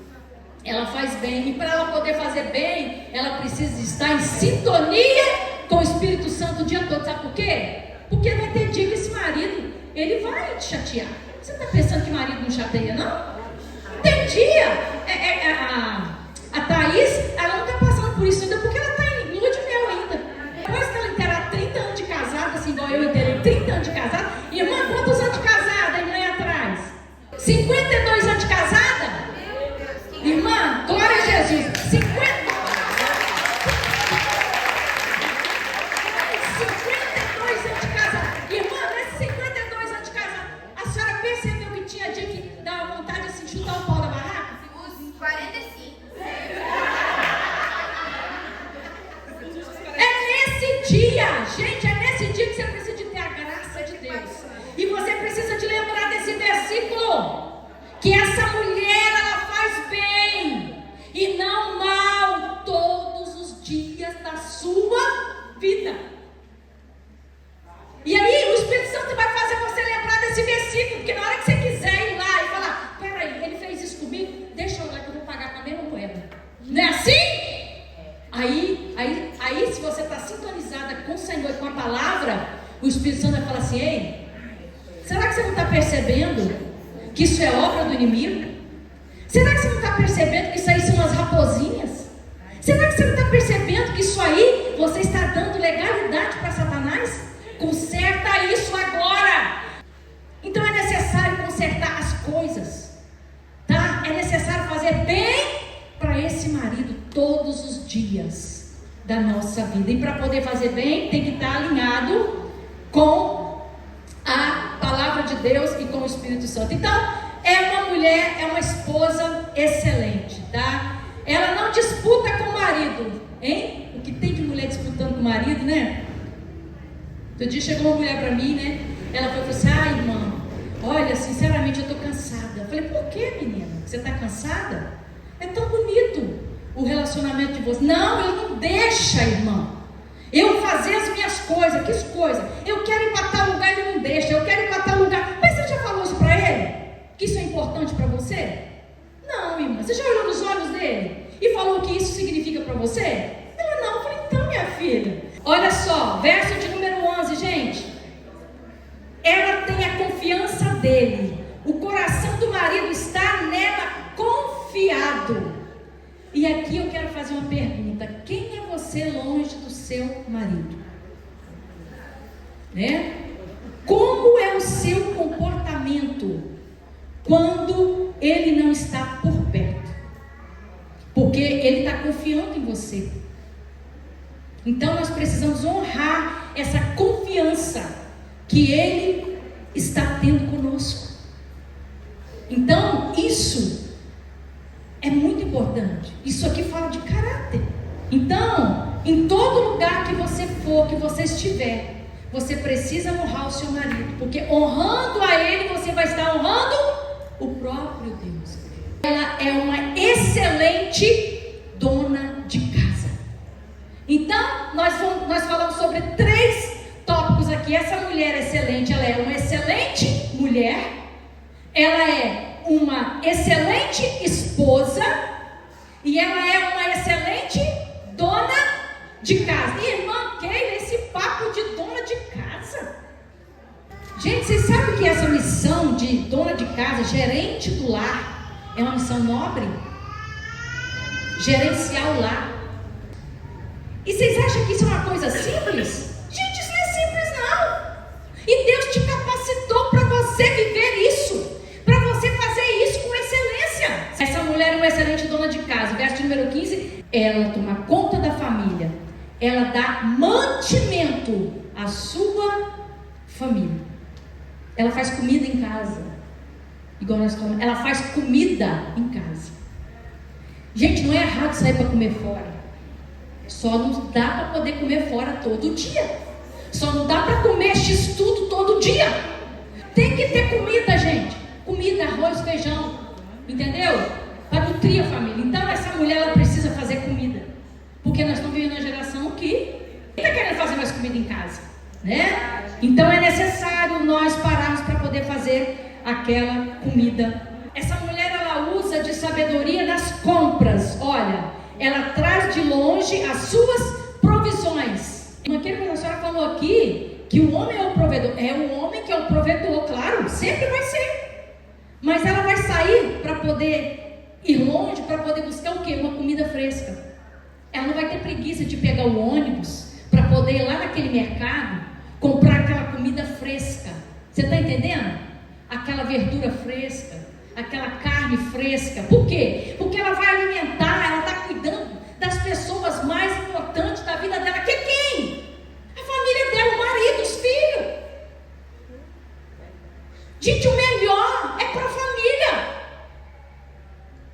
S1: Ela faz bem. E para ela poder fazer bem, ela precisa estar em sintonia com o Espírito Santo o dia todo. Sabe por quê? Porque vai ter dia que esse marido, ele vai te chatear. Você está pensando que marido não chateia, não? Tem dia. A Thaís, ela não está passando por isso ainda porque ela está em lua de mel ainda. Depois que ela inteirar 30 anos de casada, assim igual eu inteirei 30 anos de casada. Irmã, quantos anos de casada, irmã, aí atrás? 52 anos de casada? Irmã, glória a Jesus. 52 anos de casada. Irmã, nesses 52 anos de casada, a senhora percebeu que tinha dia que dava vontade de assim, chutar o pau da barraca?
S2: Os 45.
S1: É nesse dia, gente, é nesse dia que você precisa de ter a graça de Deus. E você precisa de lembrar desse versículo, que essa mulher, ela faz bem e não mal todos os dias da sua vida. E aí o Espírito Santo vai fazer você lembrar desse versículo, porque na hora que você quiser ir lá e falar, peraí, ele fez isso comigo, deixa eu lá que eu vou pagar com a mesma moeda. Não é assim? Aí se você está sintonizada com o Senhor e com a palavra, o Espírito Santo vai falar assim, ei, será que você não está percebendo que isso é obra do inimigo? Será que você não está percebendo que isso aí são as raposinhas? Será que você não está percebendo que isso aí você está dando legalidade para Satanás? Conserta isso agora. Então é necessário consertar as coisas, tá? É necessário fazer bem para esse marido todos os dias da nossa vida. E para poder fazer bem, tem que estar alinhado com a palavra de Deus e com o Espírito Santo. Então, é uma mulher, é uma esposa excelente, tá? Ela não disputa com o marido, hein? O que tem de mulher disputando com o marido, né? Outro dia chegou uma mulher para mim, né? Ela falou assim, irmã, olha, sinceramente eu tô cansada. Eu falei, por que, menina? Você tá cansada? É tão bonito o relacionamento de vocês. Não, ele não deixa, irmã, eu fazer as minhas coisas. Que coisa? Eu quero ir para tal lugar, ele não deixa. Eu quero ir para tal lugar. Mas você já falou isso para ele? Que isso é importante para você? Não, irmã. Você já olhou nos olhos dele e falou o que isso significa para você? Ela não. Eu falei, então, minha filha, olha só, verso de número 11, gente. Ela tem a confiança dele. O coração do marido está nela confiado. E aqui eu quero fazer uma pergunta. Quem é você longe do seu marido? Né? Como é o seu comportamento quando ele não está por perto? Porque ele está confiando em você. Então nós precisamos honrar essa confiança que ele está tendo conosco. Então isso é muito importante. Isso aqui fala de caráter. Então, em todo lugar que você for, que você estiver, você precisa honrar o seu marido, porque honrando a ele, você vai estar honrando o próprio Deus. Ela é uma excelente dona de casa. Então, nós falamos sobre 3 tópicos aqui. Essa mulher excelente, ela é uma excelente mulher, ela é uma excelente esposa e ela é uma excelente dona de casa. Irmã Keila, esse papo de dona de casa, gente, vocês sabem que essa missão de dona de casa, gerente do lar, é uma missão nobre? Gerenciar o lar. E vocês acham que isso é uma coisa simples? Gente, isso não é simples não. E Deus te capacitou para você viver isso, para você fazer isso com excelência. Essa mulher é uma excelente dona de casa. Verso número 15. Ela toma conta da família. Ela dá mantimento à sua família. Ela faz comida em casa. Igual nós falamos. Ela faz comida em casa. Gente, não é errado sair para comer fora. Só não dá para poder comer fora todo dia. Só não dá para comer x tudo todo dia. Tem que ter comida, gente. Comida, arroz, feijão. Entendeu? Para nutrir a família. Então essa mulher, ela precisa fazer comida. Porque nós estamos vivendo uma geração que está querendo fazer mais comida em casa, né? Então é necessário nós pararmos para poder fazer aquela comida. Essa mulher, ela usa de sabedoria nas compras. Olha, ela traz de longe as suas provisões. Aquilo que a senhora falou aqui, que o homem é o provedor. É o homem que é o provedor, claro, sempre vai ser. Mas ela vai sair para poder ir longe, para poder buscar o quê? Uma comida fresca. Ela não vai ter preguiça de pegar o ônibus para poder ir lá naquele mercado comprar aquela comida fresca. Você está entendendo? Aquela verdura fresca, aquela carne fresca. Por quê? Porque ela vai alimentar, ela está cuidando das pessoas mais importantes da vida dela. Que é quem? A família dela, o marido, os filhos. Gente, o melhor é para a família.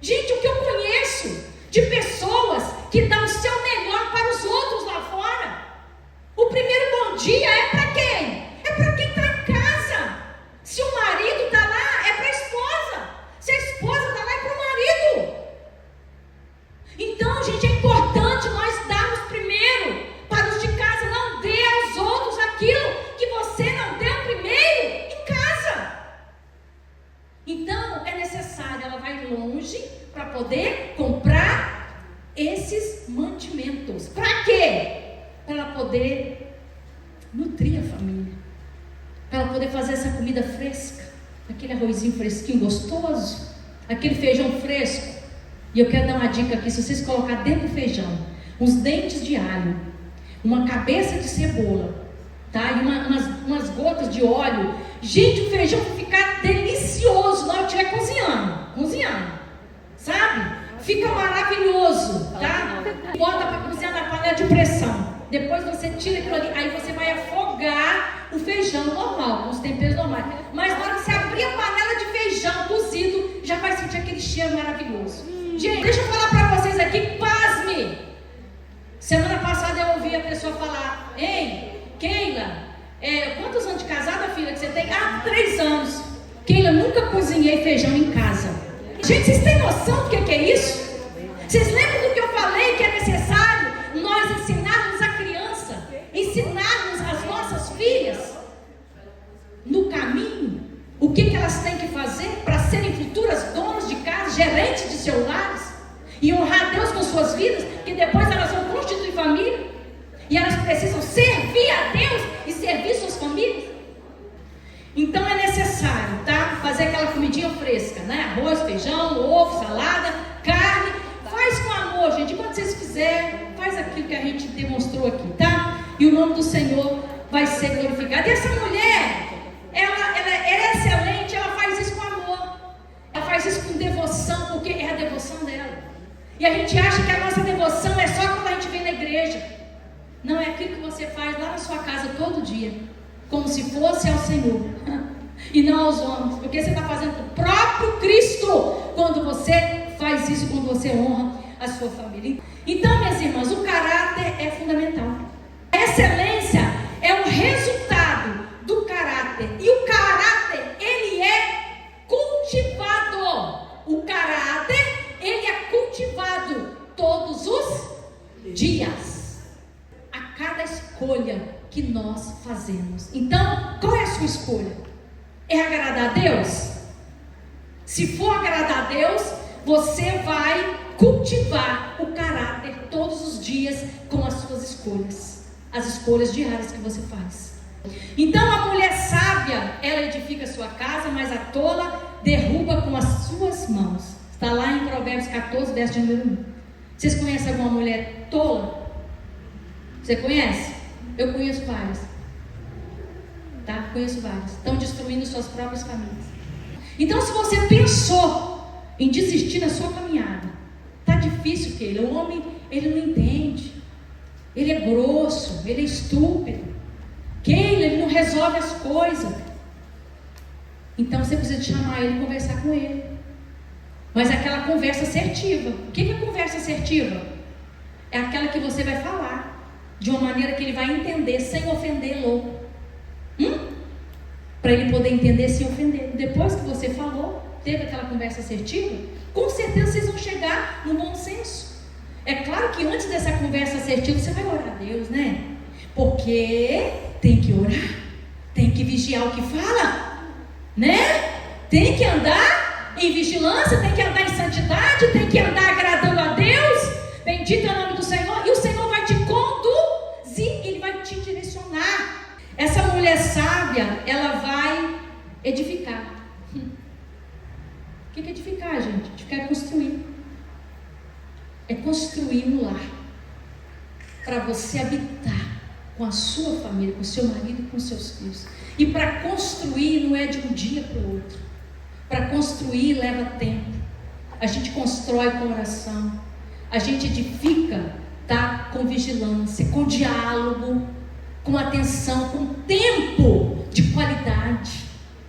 S1: Gente, o que eu conheço de pessoas que dão o seu melhor para os outros lá fora. O primeiro bom dia é para quem? É para quem está em casa. Se o marido está lá, é para a esposa. Se a esposa está lá, é para o marido. Então, gente, é importante nós darmos primeiro para os de casa. Não dê aos outros aquilo que você não deu primeiro em casa. Então, é necessário, ela vai longe para poder comprar esses mantimentos. Para quê? Para ela poder nutrir a família. Para ela poder fazer essa comida fresca. Aquele arrozinho fresquinho, gostoso. Aquele feijão fresco. E eu quero dar uma dica aqui. Se vocês colocar dentro do feijão uns dentes de alho, uma cabeça de cebola, tá? E umas gotas de óleo. Gente, o feijão vai ficar delicioso na hora que estiver cozinhando. Sabe? Fica maravilhoso, tá? Bota para cozinhar na panela de pressão. Depois você tira aquilo ali. Aí você vai afogar o feijão normal, com os temperos normais. Mas na hora que você abrir a panela de feijão cozido, já vai sentir aquele cheiro maravilhoso. Gente, deixa eu falar para vocês aqui, pasme. Semana passada eu ouvi a pessoa falar: ei, Keila, quantos anos de casada, filha, que você tem? 3 anos. Keila, nunca cozinhei feijão em casa. Gente, vocês têm noção do que é isso? Vocês lembram do que eu falei, que é necessário nós ensinarmos a criança, ensinarmos as nossas filhas no caminho, o que elas têm que fazer para serem futuras donas de casa, gerentes de seus lares, e honrar a Deus com suas vidas, que depois elas vão constituir família, e elas precisam servir a Deus e servir suas famílias. Então é necessário, tá? Fazer aquela comidinha fresca, né? Arroz, feijão, ovo, salada, carne. Faz com amor, gente. Quando vocês fizerem, faz aquilo que a gente demonstrou aqui, tá? E o nome do Senhor vai ser glorificado. E essa mulher, ela é excelente, ela faz isso com amor. Ela faz isso com devoção, porque é a devoção dela. E a gente acha que a nossa devoção é só quando a gente vem na igreja. Não, é aquilo que você faz lá na sua casa todo dia, como se fosse ao Senhor e não aos homens, porque você está fazendo o próprio Cristo quando você faz isso, quando você honra a sua família. Então, minhas irmãs, o caráter é fundamental. A excelência é o resultado do caráter, e o caráter, ele é cultivado. O caráter, ele é cultivado todos os dias, a cada escolha que nós fazemos. Então, qual é a sua escolha? É agradar a Deus? Se for agradar a Deus, você vai cultivar o caráter todos os dias com as suas escolhas, as escolhas diárias que você faz. Então, a mulher sábia, ela edifica a sua casa, mas a tola derruba com as suas mãos. Está lá em Provérbios 14, verso número 1. Vocês conhecem alguma mulher tola? Você conhece? Eu conheço várias, tá? Conheço várias. Estão destruindo suas próprias famílias. Então, se você pensou em desistir na sua caminhada, tá difícil, que ele, o homem, ele não entende, ele é grosso, ele é estúpido, que ele não resolve as coisas. Então, você precisa chamar ele e conversar com ele. Mas é aquela conversa assertiva. O que é conversa assertiva? É aquela que você vai falar de uma maneira que ele vai entender, sem ofendê-lo. Para ele poder entender sem ofender. Depois que você falou, teve aquela conversa assertiva, com certeza vocês vão chegar no bom senso. É claro que antes dessa conversa assertiva, você vai orar a Deus, né? Porque tem que orar, tem que vigiar o que fala, né? Tem que andar em vigilância, tem que andar em santidade, tem que andar agradando a Deus. Bendito é o nome do Senhor. E o Senhor vai te conduzir, Ele vai te direcionar. Essa mulher sábia, ela vai edificar. O que é edificar, gente? Edificar é construir. É construir um lar para você habitar com a sua família, com o seu marido e com os seus filhos. E para construir não é de um dia para o outro. Para construir leva tempo. A gente constrói com oração. A gente edifica, tá? Com vigilância, com diálogo, com atenção, com tempo de qualidade,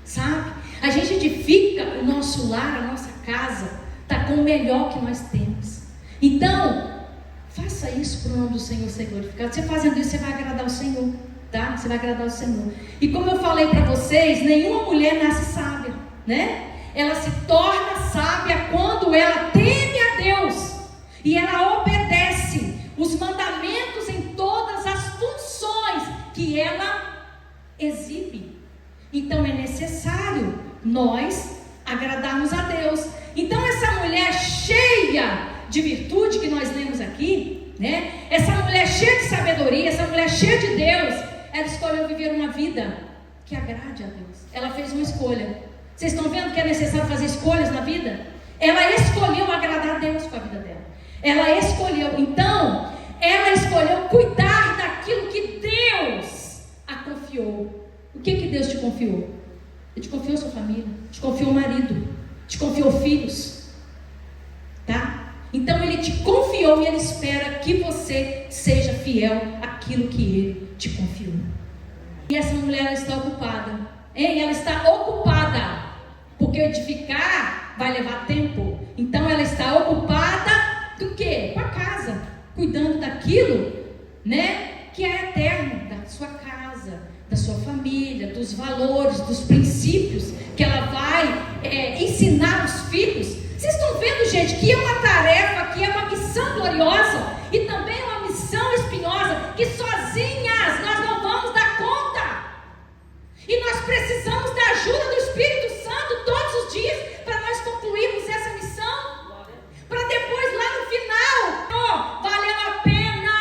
S1: sabe? A gente edifica o nosso lar, a nossa casa, tá com o melhor que nós temos. Então, faça isso para o nome do Senhor ser glorificado. Você fazendo isso, você vai agradar o Senhor, tá? Você vai agradar o Senhor. E como eu falei para vocês, nenhuma mulher nasce sábia, né? Ela se torna sábia quando ela teme a Deus e ela obedece os mandamentos em todas as funções que ela exibe. Então é necessário nós agradarmos a Deus. Então essa mulher cheia de virtude que nós lemos aqui, né? Essa mulher cheia de sabedoria, essa mulher cheia de Deus, ela escolheu viver uma vida que agrade a Deus. Ela fez uma escolha. Vocês estão vendo que é necessário fazer escolhas na vida? Ela escolheu agradar a Deus com a vida dela. Ela escolheu, então, ela escolheu cuidar daquilo que Deus a confiou. O que Deus te confiou? Ele te confiou sua família, te confiou o marido, te confiou filhos, tá? Então Ele te confiou e Ele espera que você seja fiel àquilo que Ele te confiou. E essa mulher está ocupada, hein? Ela está ocupada, porque edificar vai levar tempo. Então ela está ocupada do quê? Com a casa, cuidando daquilo, né, que é eterno, da sua casa, da sua família, dos valores, dos princípios que ela vai ensinar os filhos. Vocês estão vendo, gente, que é uma tarefa, que é uma missão gloriosa e também uma missão espinhosa, que sozinhas nós não vamos dar conta. E nós precisamos da ajuda do Espírito Santo todos os dias para nós concluirmos essa missão. Para depois, lá no final, oh, valeu a pena,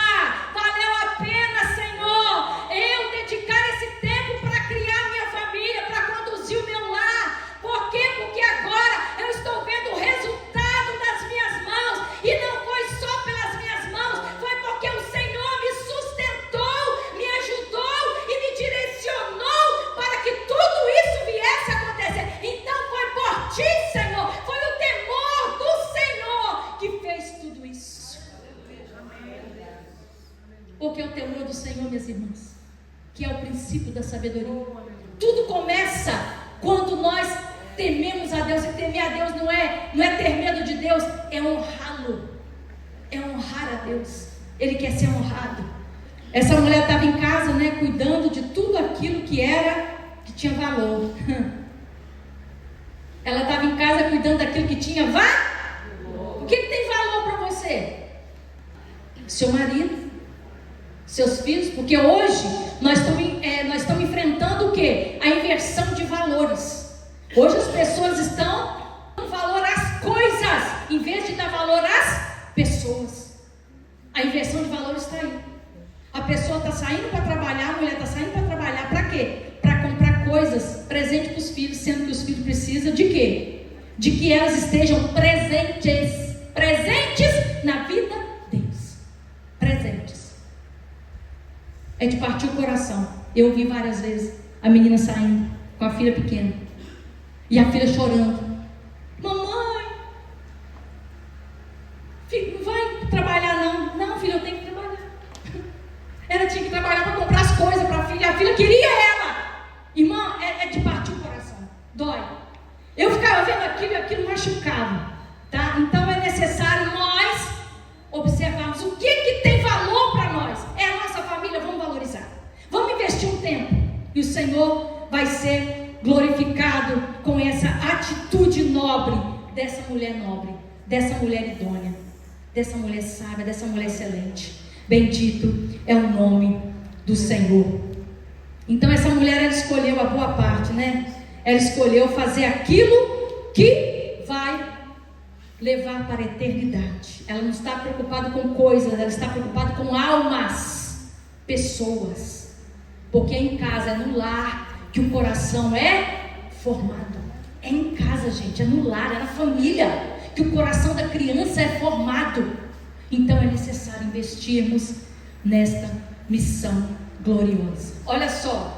S1: Senhor, eu dedicar esse tempo para criar minha família, para conduzir o meu lar. Por quê? Porque agora eu estou vendo o resultado das minhas mãos. E não foi só pelas minhas mãos, foi porque o Senhor me sustentou, me ajudou e me direcionou para que tudo isso viesse a acontecer. Então foi por ti, Senhor, foi o temor do Senhor que fez tudo isso. Porque o temor do Senhor, minhas irmãs, que é o princípio da sabedoria, tudo começa quando nós tememos a Deus. E temer a Deus não é ter medo de Deus, é honrá-lo, é honrar a Deus. Ele quer ser honrado. Essa mulher estava em casa, né, cuidando de tudo aquilo que tinha valor. Ela estava em casa cuidando daquilo que tinha valor. O que tem valor para você? Seu marido, seus filhos, porque hoje nós estamos enfrentando o quê? A inversão de valores. Hoje as pessoas estão dando valor às coisas, em vez de dar valor às pessoas. A inversão de valores está aí. A pessoa está saindo para trabalhar, a mulher está saindo para trabalhar, para quê? Para comprar coisas, presente para os filhos, sendo que os filhos precisam de quê? De que elas estejam presentes na vida deles. Presentes. É de partir o coração. Eu vi várias vezes a menina saindo com a filha pequena e a filha chorando. Mamãe, filho, não vai trabalhar não. Não, filha, eu tenho que trabalhar. Ela tinha que trabalhar para comprar as coisas para a filha queria ela. Irmã, é de partir o coração. Dói. Eu ficava vendo aquilo e aquilo machucava, tá? Então é necessário nós observarmos o que tem valor para nós. É a nossa família, vamos valorizar. Vamos investir um tempo e o Senhor vai ser glorificado com essa atitude nobre dessa mulher nobre, dessa mulher idônea, dessa mulher sábia, dessa mulher excelente. Bendito é o nome do Senhor. Então essa mulher, ela escolheu a boa parte, né? Ela escolheu fazer aquilo que vai levar para a eternidade. Ela não está preocupada com coisas, ela está preocupada com almas, pessoas. Porque é em casa, é no lar que o coração é formado. É em casa, gente, é no lar, é na família que o coração da criança é formado. Então é necessário investirmos nesta missão gloriosa. Olha só.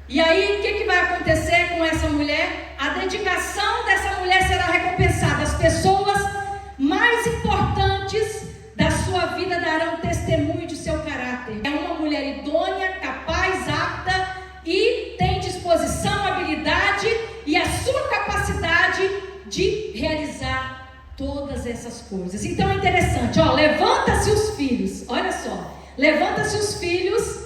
S1: E aí, o que vai acontecer com essa mulher? A dedicação dessa mulher será recompensada. As pessoas mais importantes da sua vida darão testemunho de seu caráter. É uma mulher idônea, capaz, apta e tem disposição, habilidade e a sua capacidade de realizar todas essas coisas. Então é interessante, levanta-se os filhos, olha só, levanta-se os filhos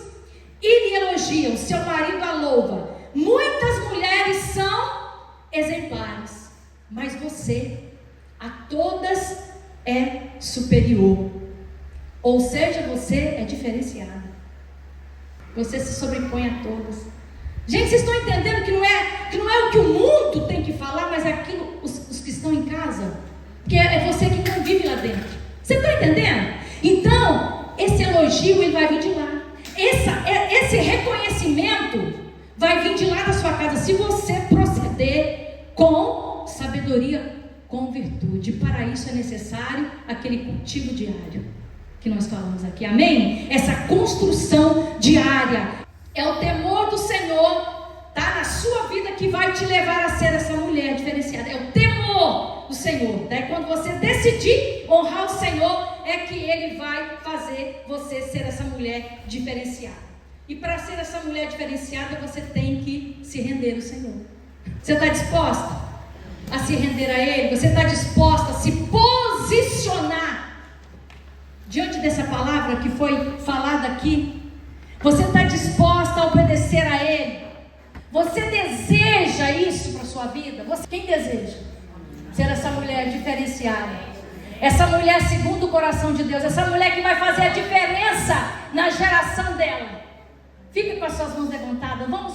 S1: e lhe elogiam, seu marido a louva. Muitas mulheres são exemplares, mas você a todas é superior. Ou seja, você é diferenciada. Você se sobrepõe a todas. Gente, vocês estão entendendo que não é o que o mundo tem que falar, mas é aquilo, os que estão em casa, que é você que convive lá dentro. Você está entendendo? Então, esse elogio ele vai vir de lá. Esse reconhecimento vai vir de lá da sua casa, se você proceder com sabedoria, com virtude. Para isso é necessário aquele cultivo diário que nós falamos aqui, amém? Essa construção diária é o temor do Senhor, tá? Na sua vida que vai te levar a ser essa mulher diferenciada. É o temor do Senhor. Daí quando você decidir honrar o Senhor, é que Ele vai fazer você ser essa mulher diferenciada. E para ser essa mulher diferenciada, você tem que se render ao Senhor. Você está disposta a se render a Ele? Você está disposta a se posicionar diante dessa palavra que foi falada aqui? Você está disposta a obedecer a Ele? Você deseja isso para a sua vida? Quem deseja ser essa mulher diferenciada? Essa mulher segundo o coração de Deus, essa mulher que vai fazer a diferença na geração dela. Fique com as suas mãos levantadas, vamos